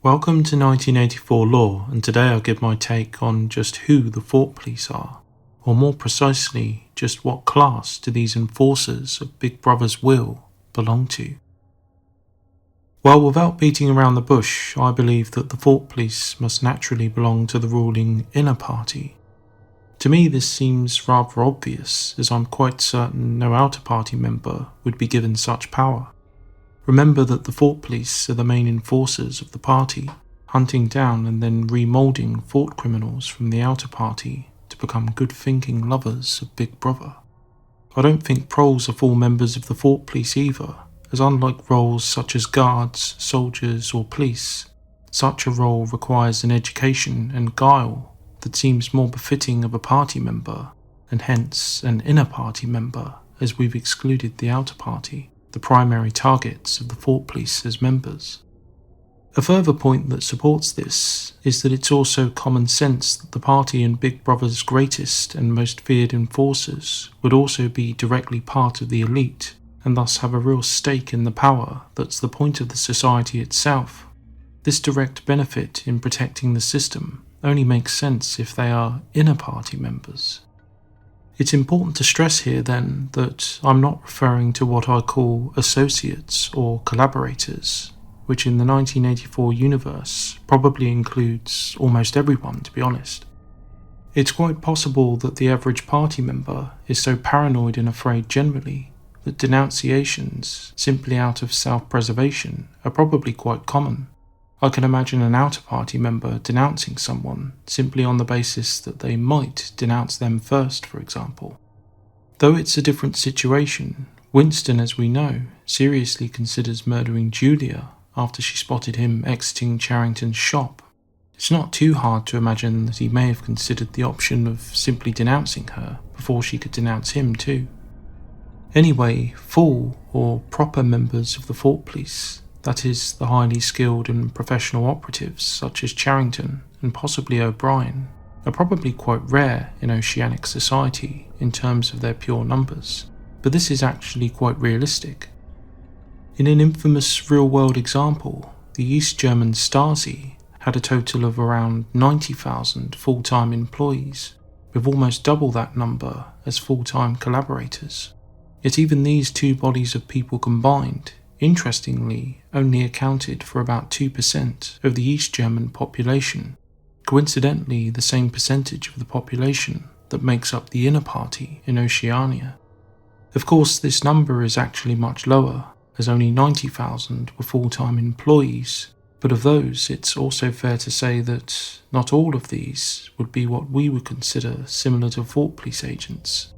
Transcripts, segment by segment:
Welcome to 1984 Law, and today I'll give my take on just who the Thought Police are, or more precisely, just what class do these enforcers of Big Brother's will belong to. Well, without beating around the bush, I believe that the Thought Police must naturally belong to the ruling inner party. To me, this seems rather obvious, as I'm quite certain no outer party member would be given such power. Remember that the Thought Police are the main enforcers of the party, hunting down and then remoulding thought criminals from the outer party to become good-thinking lovers of Big Brother. I don't think proles are full members of the Thought Police either, as unlike roles such as guards, soldiers or police, such a role requires an education and guile that seems more befitting of a party member, and hence an inner party member, as we've excluded the outer party, the primary targets of the Thought Police as members. A further point that supports this is that it's also common sense that the party and Big Brother's greatest and most feared enforcers would also be directly part of the elite, and thus have a real stake in the power that's the point of the society itself. This direct benefit in protecting the system only makes sense if they are inner party members. It's important to stress here then that I'm not referring to what I call associates or collaborators, which in the 1984 universe probably includes almost everyone, to be honest. It's quite possible that the average party member is so paranoid and afraid generally that denunciations, simply out of self-preservation, are probably quite common. I can imagine an outer party member denouncing someone simply on the basis that they might denounce them first, for example. Though it's a different situation, Winston, as we know, seriously considers murdering Julia after she spotted him exiting Charrington's shop. It's not too hard to imagine that he may have considered the option of simply denouncing her before she could denounce him too. Anyway, full or proper members of the Thought Police, that is, the highly skilled and professional operatives such as Charrington and possibly O'Brien, are probably quite rare in oceanic society in terms of their pure numbers, but this is actually quite realistic. In an infamous real-world example, the East German Stasi had a total of around 90,000 full-time employees, with almost double that number as full-time collaborators. Yet even these two bodies of people combined, interestingly, only accounted for about 2% of the East German population, coincidentally the same percentage of the population that makes up the inner party in Oceania. Of course, this number is actually much lower, as only 90,000 were full-time employees, but of those it's also fair to say that not all of these would be what we would consider similar to Thought Police agents.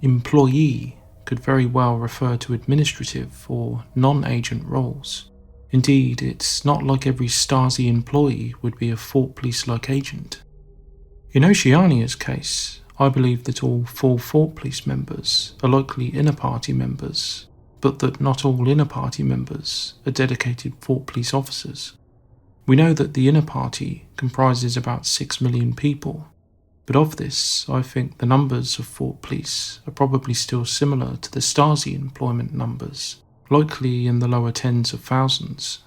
Employee could very well refer to administrative or non-agent roles. Indeed, it's not like every Stasi employee would be a Thought Police-like agent. In Oceania's case, I believe that all full Thought Police members are likely inner party members, but that not all inner party members are dedicated Thought Police officers. We know that the inner party comprises about 6 million people, but of this, I think the numbers of Thought Police are probably still similar to the Stasi employment numbers, likely in the lower tens of thousands.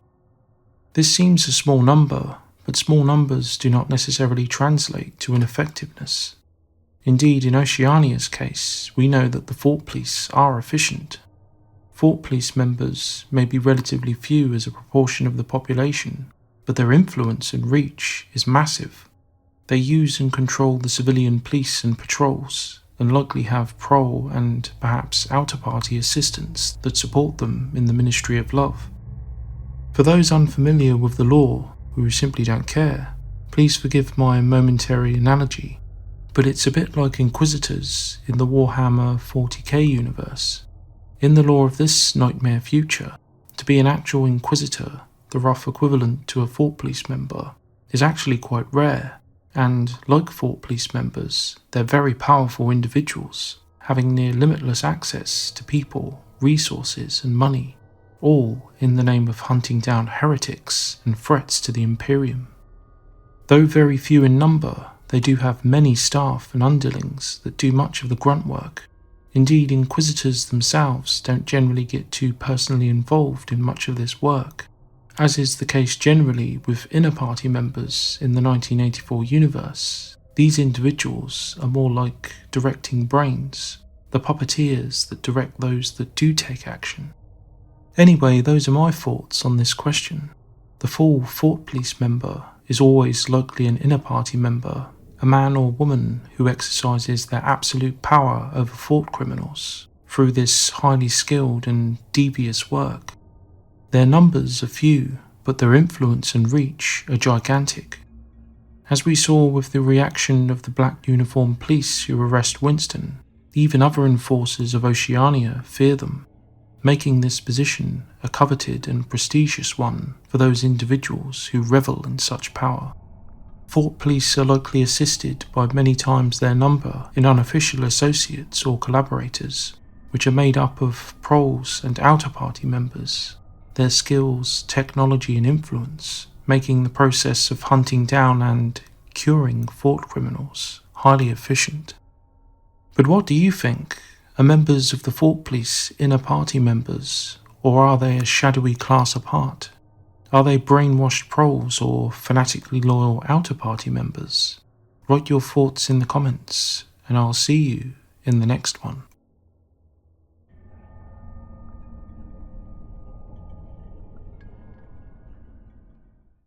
This seems a small number, but small numbers do not necessarily translate to ineffectiveness. Indeed, in Oceania's case, we know that the Thought Police are efficient. Thought Police members may be relatively few as a proportion of the population, but their influence and reach is massive. They use and control the civilian police and patrols, and likely have prole and perhaps outer party assistants that support them in the Ministry of Love. For those unfamiliar with the law, who simply don't care, please forgive my momentary analogy, but it's a bit like Inquisitors in the Warhammer 40k universe. In the lore of this nightmare future, to be an actual Inquisitor, the rough equivalent to a Thought Police member, is actually quite rare. And, like Thought Police members, they're very powerful individuals, having near limitless access to people, resources and money, all in the name of hunting down heretics and threats to the Imperium. Though very few in number, they do have many staff and underlings that do much of the grunt work. Indeed, Inquisitors themselves don't generally get too personally involved in much of this work, As is the case generally with inner party members in the 1984 universe, these individuals are more like directing brains, the puppeteers that direct those that do take action. Anyway, those are my thoughts on this question. The full Thought Police member is always likely an inner party member, a man or woman who exercises their absolute power over thought criminals through this highly skilled and devious work. Their numbers are few, but their influence and reach are gigantic. As we saw with the reaction of the black uniformed police who arrest Winston, even other enforcers of Oceania fear them, making this position a coveted and prestigious one for those individuals who revel in such power. Thought police are likely assisted by many times their number in unofficial associates or collaborators, which are made up of proles and outer party members, their skills, technology and influence making the process of hunting down and curing thought criminals highly efficient. But what do you think? Are members of the Thought Police inner party members, or are they a shadowy class apart? Are they brainwashed proles or fanatically loyal outer party members? Write your thoughts in the comments, and I'll see you in the next one.